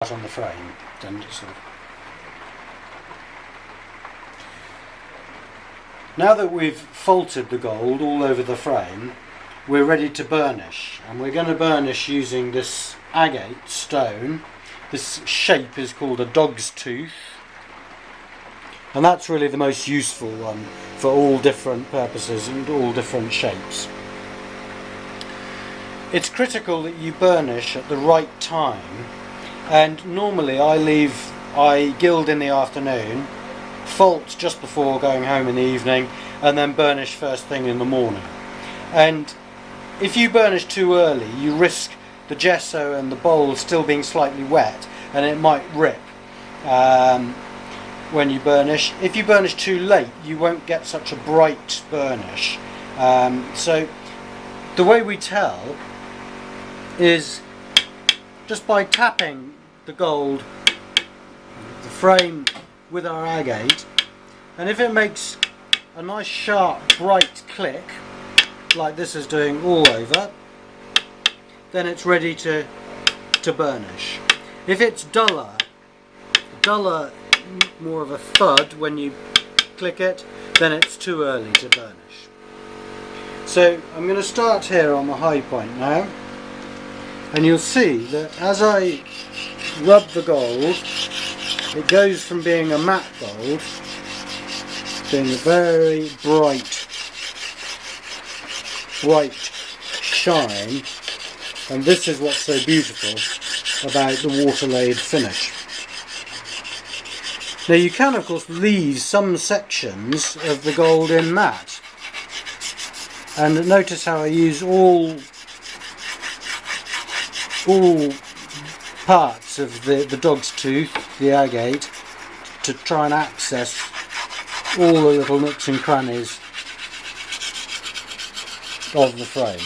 on the frame, then sort of. Now that we've faulted the gold all over the frame, we're ready to burnish, and we're going to burnish using this agate stone. This shape is called a dog's tooth, and that's really the most useful one for all different purposes and all different shapes. It's critical that you burnish at the right time, and normally I gild in the afternoon, fault just before going home in the evening, and then burnish first thing in the morning. And if you burnish too early, you risk the gesso and the bowl still being slightly wet, and it might rip when you burnish. If you burnish too late, you won't get such a bright burnish. So the way we tell is just by tapping the gold, the frame with our agate, and if it makes a nice sharp bright click like this is doing all over, then it's ready to burnish. If it's duller, more of a thud when you click it, then it's too early to burnish. So I'm going to start here on the high point now, and you'll see that as I rub the gold, it goes from being a matte gold to being a very bright shine, and this is what's so beautiful about the water-laid finish. Now you can of course leave some sections of the gold in matte, and notice how I use all parts of the dog's tooth, the agate, to try and access all the little nooks and crannies of the frame.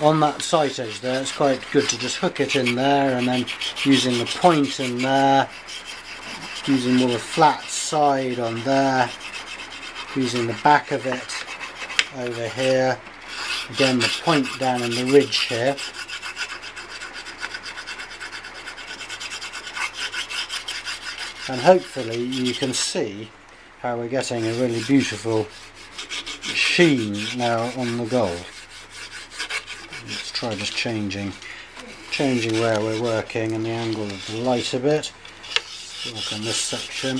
On that sight edge there, it's quite good to just hook it in there, and then using the point in there, using more of a flat side on there, using the back of it over here, again the point down in the ridge here. And hopefully you can see how we're getting a really beautiful sheen now on the gold. Let's try just changing where we're working and the angle of the light a bit. Let's work on this section.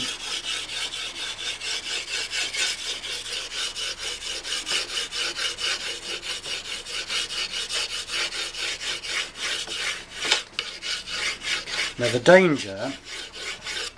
Now the danger